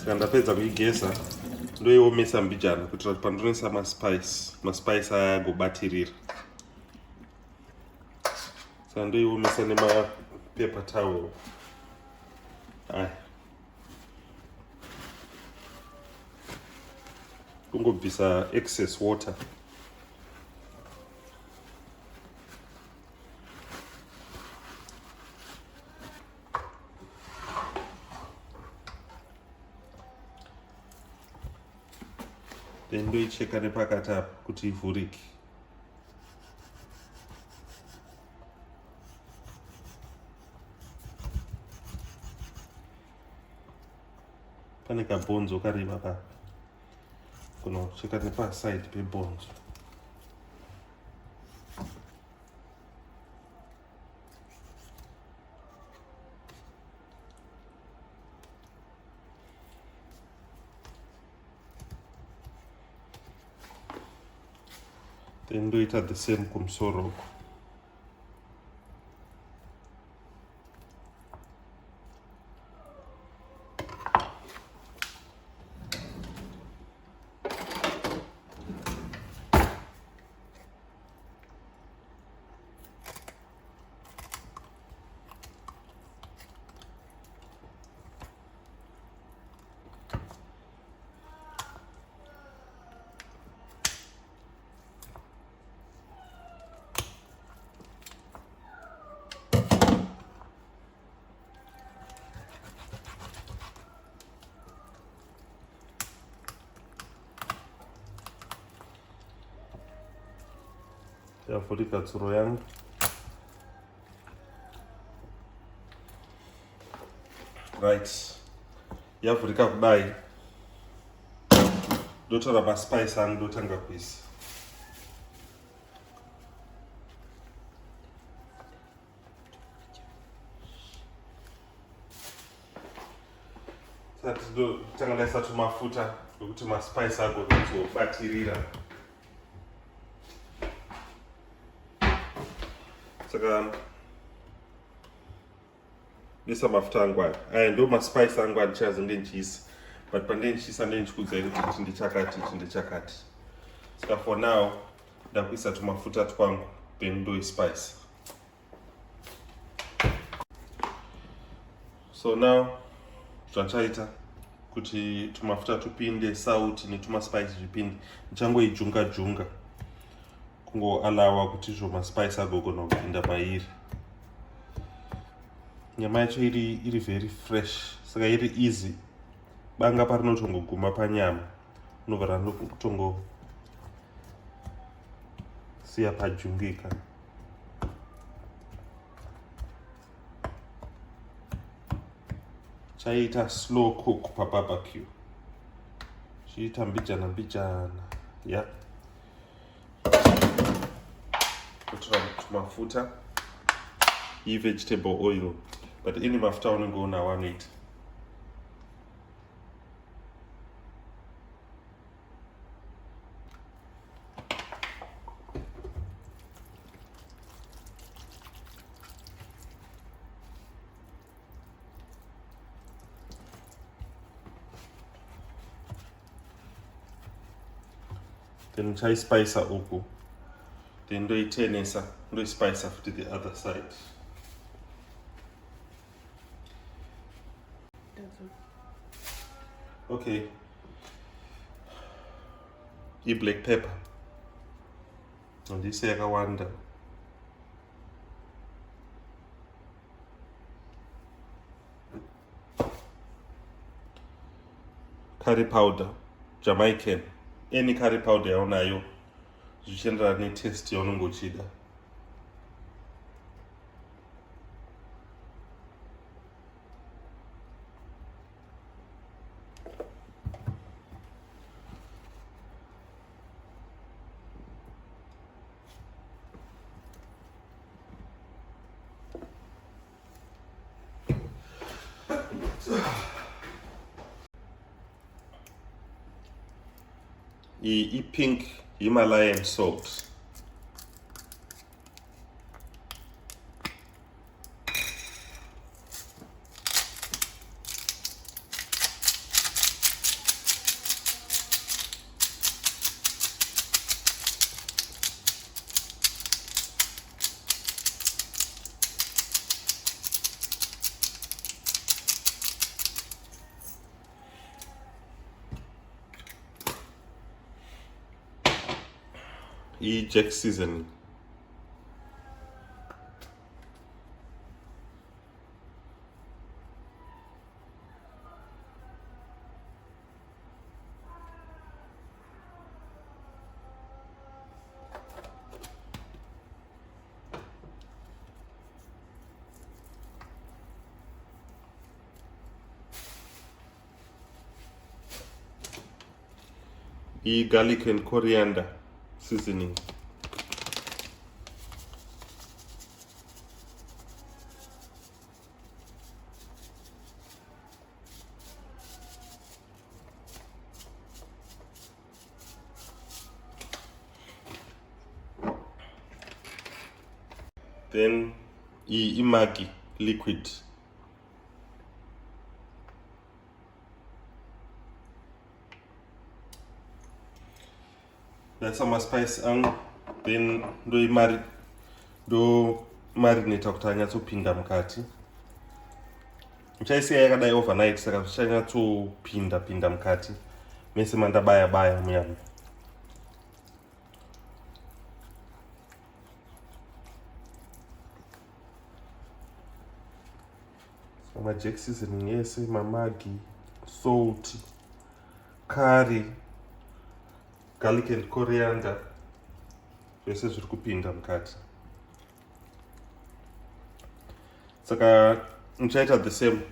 saka ndapedza kuigeza ndoiomesa mbijana kuitira kuti pandinoisa maspice aya agobatirira. Saka ndoiomesa nemapepa towel. Aya kungobvisa excess water. Then ndoicheka nepakati apa kuti ivhurike. Pane kabhonzo kareba papa, kunocheka nepaside pebhonzo. Then ndoita the same kumusoro uko. Yavhurika tsuro yangu. Right, yavhurika kudai ndotora maspice angu ndotanga kuisa. Saka ndotanga ndaisa tumafuta ndokuti maspice agozobatirira. Saka ndisa mafuta angu aya ndo maspice angu andichazenge ndichiisa, but pandindichiisa ndindichikudzai kuti ichi ndichakati ichi ndichakati. Saka for now ndakuisa tumafuta twangu then ndoispice. So now zvachaita kuti tumafuta tupinde, sauti netumaspice zvipinde, ndichangoijunga junga kungoalawa kuti izvo maspice agogona kupinda mairi. Nyama yacho iri very fresh, saka iri easy. Banga parinotongoguma panyama unobva nokutongosiya pajungika. Chaita slow cook pabarbecue, chiita mbijana mbijana. Yeah, kutora mafuta vegetable oil, but ini mafuta unongoona 180. Then chaispice uku, then ndoitenesa ndoispice futi the other side. Okay, black pepper ndise yakawanda, curry powder Jamaican, any curry powder yaunayo zvichienderana netaste yaunongochida. Pink Himalayan salt. jack seasoning. Garlic and coriander seasoning. Then Maggi liquid. That's some spice and then do marinate kuti anyatsopinda mukati. Muchaisiya yakadai overnight saka zvichanyatso-pinda mukati mese mandabaya muyamo. So jack seasoning yese, Maggi, salt, curry, garlic and coriander zvese zviri kupinda mukati. Saka muchaita the same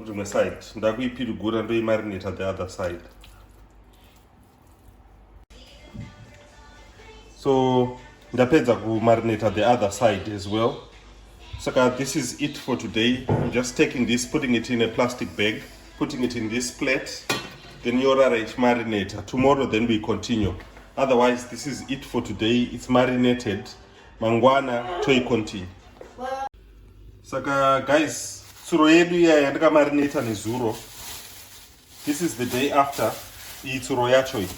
rimwe side. Ndakuipirigura ndoimarinate the other side. So ndapedza kumarinate the other side as well. Saka this is it for today. I'm just taking this, putting it in a plastic bag, putting it in this plate. Then yorara ichimarinate. Tomorrow then we continue. Otherwise this is it for today. It's marinated. Mangwana toi continue. Saka guys, tsuro yedu iya yandakamarinata nezuro. This is the day after. Iyi tsuro yacho iyi.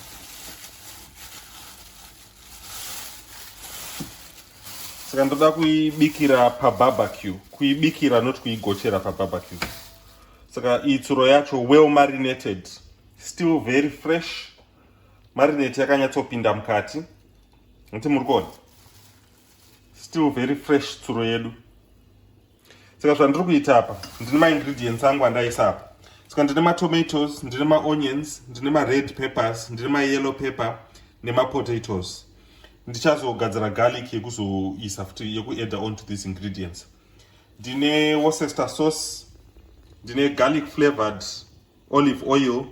Saka ndoda kuibikira pabarbecue. Kuibikira not kuigochera pabarbecue. Saka iyi tsuro yacho well marinated. Still very fresh. Marinate yakanyatsopinda mukati. Nti murikuona? Still very fresh tsuro yedu. Saka zvandiri kuita apa, ndine ma-ingredients angu andaisa apa. Saka ndine ma-tomatoes, ndine ma-onions, ndine ma-red peppers, ndine ma-yellow pepper, nema-potatoes. Ndichazogadzira garlic yekuzoisa futi yekuadd on to these ingredients. Ndine Worcester sauce, ndine garlic flavored olive oil,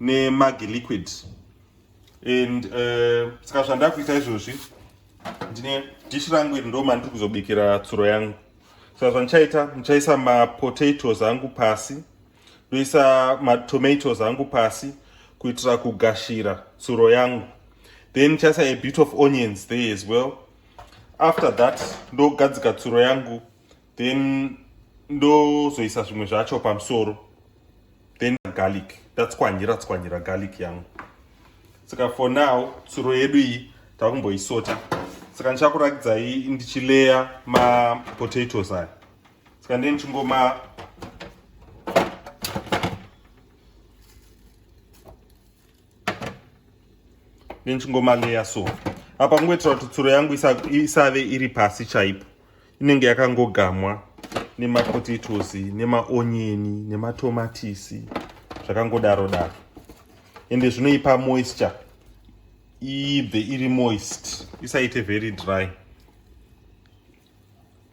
ne Maggi liquid. And saka zvandiri kuita izvozvi, ndine dish rangu iri ndo mandiri kuzobikira tsuro yangu. Saka zvandichaita, ndichaisa ma-potatoes angu pasi, ndoisa ma-tomatoes angu pasi kuitira kugashira tsuro yangu. Then ndichaisa a bit of onions there as well. After that, ndogadzika tsuro yangu, then ndozoisa zvimwe zvacho pamusoro. Then garlic, tswanyira garlic yangu. Saka for now, tsuro yedu iyi takumboisota. Saka ndichakurakidzai ndichileya ma-potatoes aya. Saka ndichingomaleya so. Apa kungoitira kuti tsuro yangu isave iri pasi chaipo. Inenge yakangogamwa nema-potatoes, nema-onion, nematomatisi, zvakangodaro. Ende zvinoipa moisture. Ibve iri moist, isaite very dry.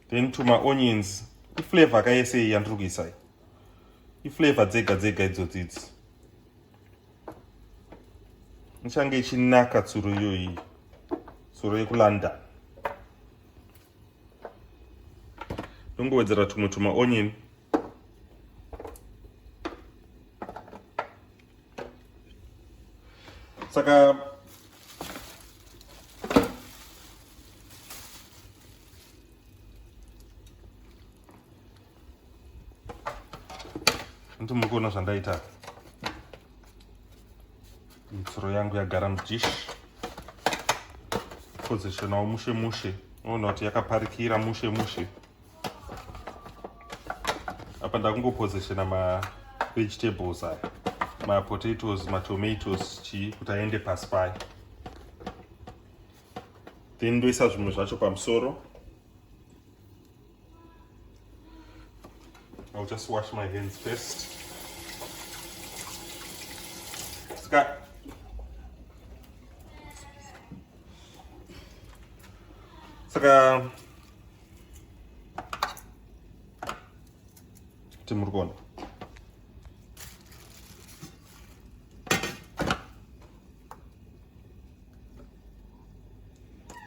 Then to ma-onions, iflavor kaese yandiri kuisa. Iflavor dzega idzodzi. Ichange ichinaka tsuro iyoyi. Tsuro yekulanda. Ndongowedzera tumwe tuma-onion. Saka ndimukona zvandaita. Tsuro yangu yagara mudish. Positionawo mushe. Unoona kuti yakaparikira mushe. Apa ndakungopozitiona ma-vegetables aya. Ma-potatoes, ma-tomatoes, kuti aende pasi payo. then ndoisa zvimwe zvacho pamusoro. I'll just wash my hands first. Saka timurikona.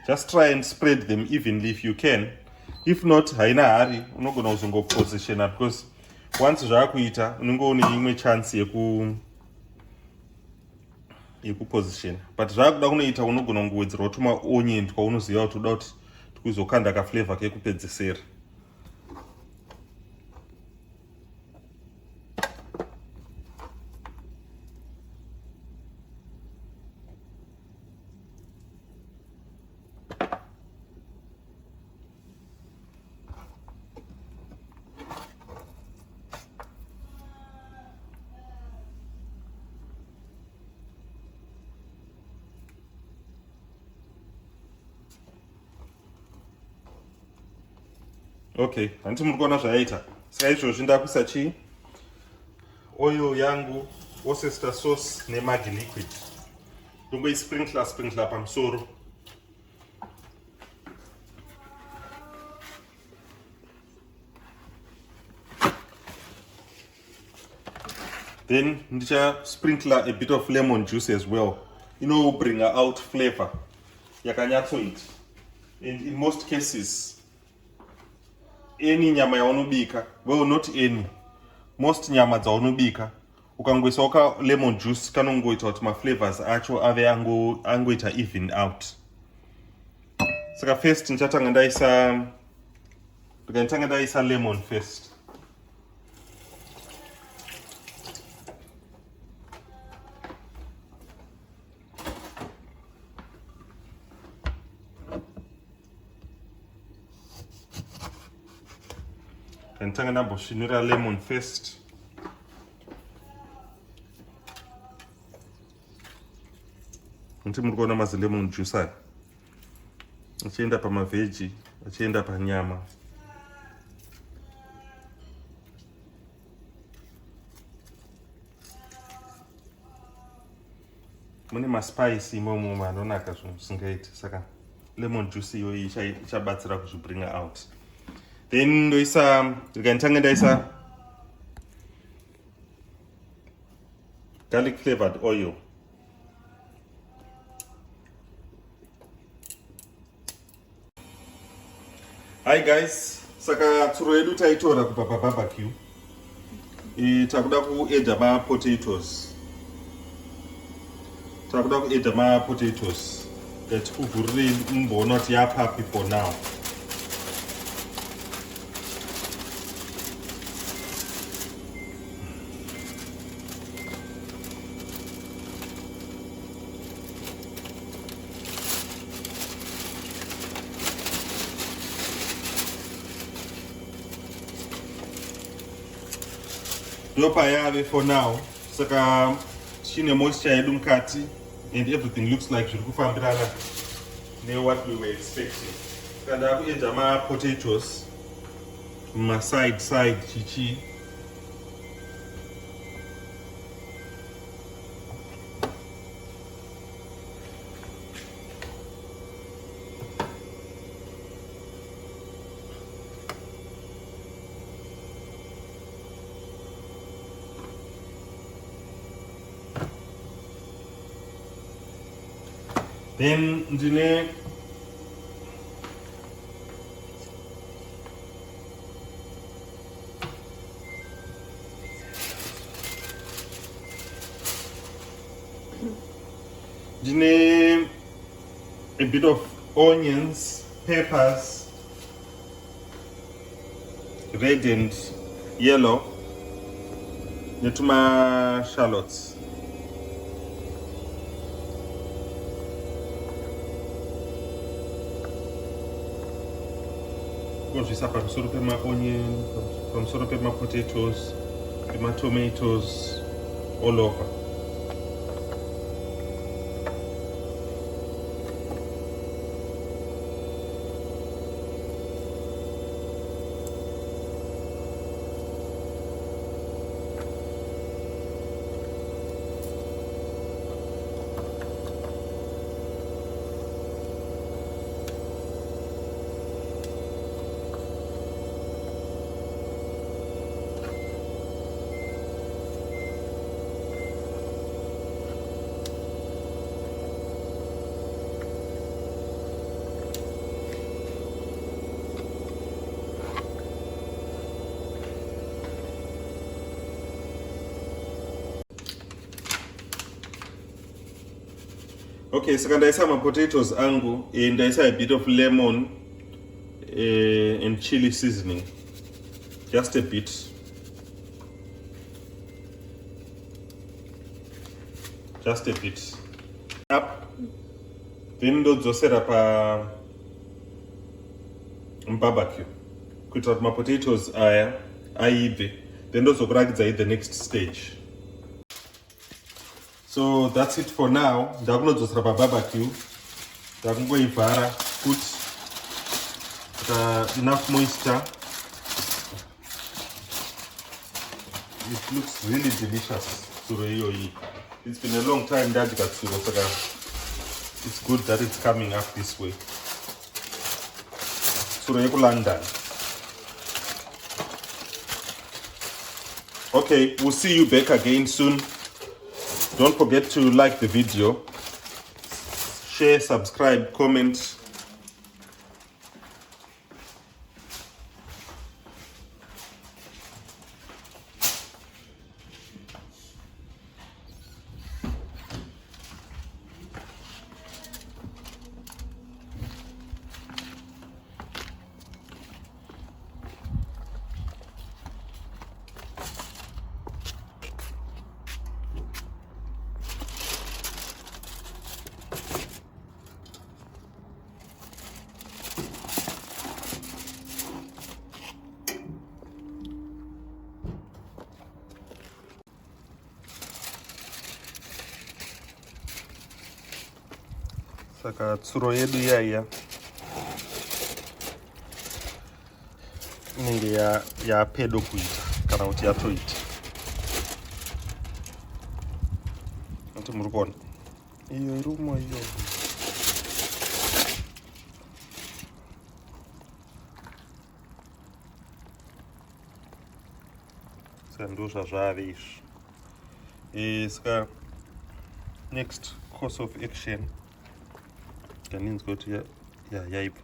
Just try and spread them evenly if you can. If not, haina hari unogona kuzongopositiona, because once zvakuita unenge une imwe chance yekuposition. But zvakuda kunoita unogona kungowedzerawo tuma onion twaunoziva kuti uda kuti tukuzokanda kaflavor kekupedzesera. Okay, handiti muri kuona zvayaita. Saka izvozvi ndakuisa chii? Oil yangu, Worcester sauce nemagi liquid. Ndongoisprinkler pamusoro. Then ndicha sprinkler a bit of lemon juice as well. Bring out flavor yakanyatsoita. And in most cases, any nyama yaunobika, well, not any, most nyama dzaunobika ukangoisawo ka lemon juice kanongoita kuti maflavors acho ave angoita even out. Saka first ndichatanga ndaisa lemon first. Nditanga ndambosvinura lemon first. Nditi muri kuona mazi lemon juice aya achienda pamaveji, achienda panyama. Mune maspice imomo anonaka zvinhu zvisingaiti, saka lemon juice iyoyi ichabatsira kuzvibring out. Then nditanga ndaisa garlic flavored oil. Hi guys, saka tsuro yedu taitora kubva pabarbecue. Takuda kuedza mapotatoes. Ngatikuvhurire mumboona kuti yapapi for now. Ndopayave for now. Saka chine moisture yedu mukati and everything looks like zviri kufambirana what we were expecting. Saka ndakuedza mapotatoes side chichi. Then ndine a bit of onions, peppers, red and yellow, netuma shallots. Kuzvisa pamusoro pema-onion, pamusoro pema-potatoes, pema-tomatoes, all over. Okay, saka ndaisa potatoes angu, ndaisa a bit of lemon and chili seasoning. Just a bit. Just a bit. Up. Then ndodzosera pa barbecue. Kuitira kuti potatoes aya aibve. Then ndozokurakidza the next stage. So that's it for now. Ndakunodzosera pa barbecue. Ndakungoivhara kuti enough moisture. It looks really delicious. Tsuro iyoyi. It's been a long time ndadya tsuro, saka it's good that it's coming up this way. Tsuro yeku London. Okay, we'll see you back again soon. Don't forget to like the video, share, subscribe, comment. Saka tsuro yedu yaya inenge yapedo kuita kana kuti yatoita. Kuti muri kuona iyo irumo iyo. Saka ndozvazvave izvi. Saka next course of action means go to yaibva.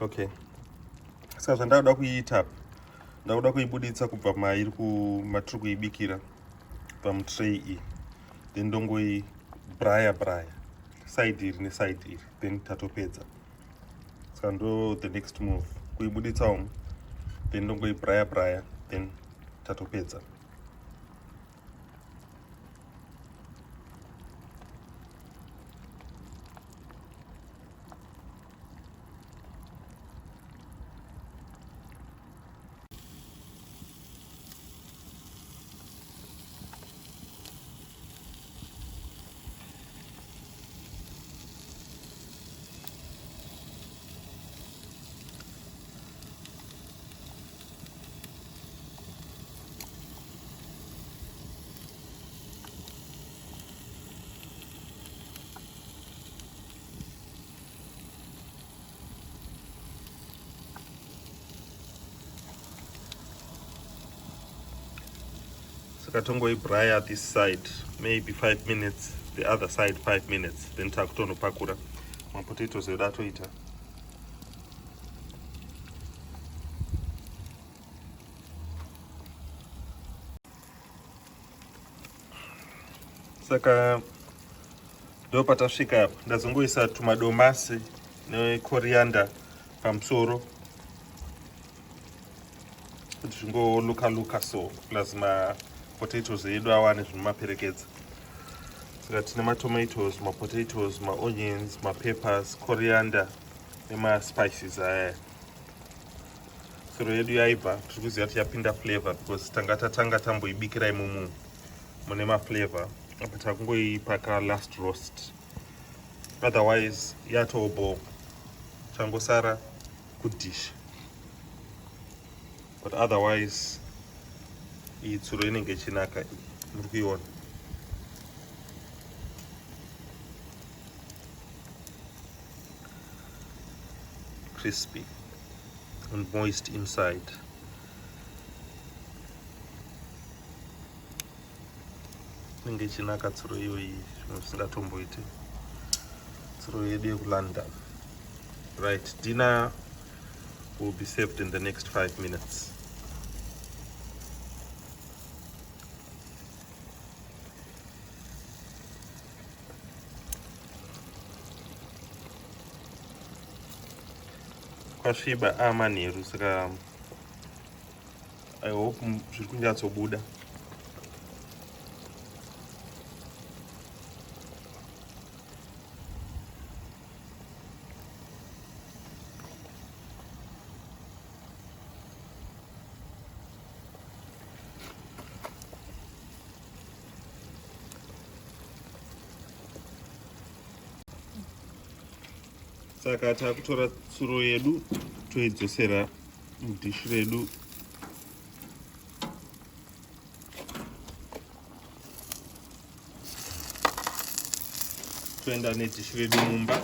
Okay, saka zvandakuda kuiita ndakuda kuibuditsa kubva matiri kuibikira pamutray iyi, then ndongoi braya side iri neside iri, then tatopedza. Saka ndo the next move, kuibuditsa umu, then ndongoi braya, then tatopedza. Katongoi braya this side maybe 5 minutes, the other side 5 minutes, then takutonopakura mapotatoes edu atoita. Saka ndo patasvika apa. Ndazongoisa tumadomasi necoriander pamusoro kuti zvingoluka so lazima potatoes edu awane zvinomaperekedza. Saka tine matomatoes, mapotatoes, maonions, mapeppers, coriander nemaspices aya. Tsuro yedu yaibva, tiri kuziva kuti yapinda flavor because tanga tatanga tamboibikira imomo mune maflavor, apa takungoipaka last roast. Otherwise yatobo changosara kudish, but otherwise iyi tsuro inenge ichinaka. Muri kuiona crispy and moist inside. Inenge ichinaka tsuro iyoyi, zvimwe zvisingatomboiti. Tsuro yedu yeku London. Right, dinner will be served in the next 5 minutes. akasviba amanheru, saka I hope zviri kunyatsobuda. Saka takutora tsuro yedu toidzosera mudhishi redu. Toenda nedhishi redu mumba.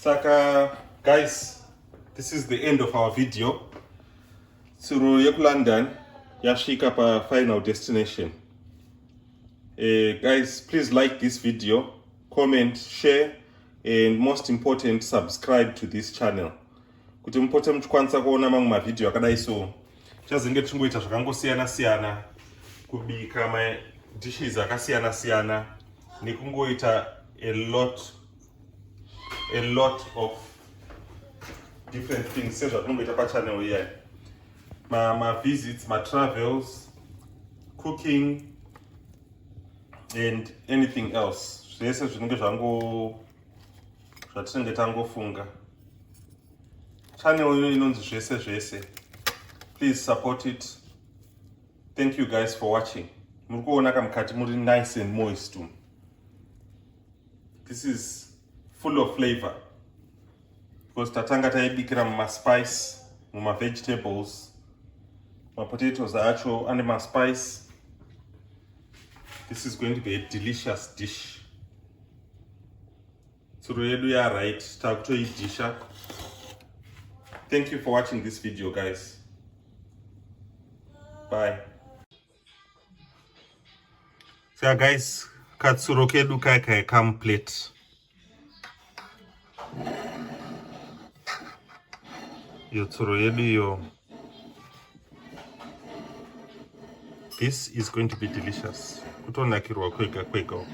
Saka guys, this is the end of our video. Tsuro Yeku London yasvika pa final destination. Guys, please like this video, comment, share, and most important, subscribe to this channel. Kuti mupote muchikwanisa kuona mamwe mavideo akadai so. Chazenge tichingoita zvakangosiyana siyana, kubika ma dishes akasiyana siyana, nekungoita a lot of different things sezvatinongoita pa channel here. My visits, my travels, cooking, and anything else. Zvese zvinenge zvatinenge tangofunga. Channel inonzi ZveseZvese. Please support it. Thank you guys for watching. Muri kuona kamukati muri nice and moist. This is full of flavor. Because tatanga taibikira muma spice, muma vegetables. My potatoes are actual animal spice. This is going to be a delicious dish. Tsuro yedu ya right, takutoidisha. Thank you for watching this video, guys. Bye. So guys, katsuro kedu kai complete. Yo tsuro yedu yo. This is going to be delicious. Kutonakirwa kwega.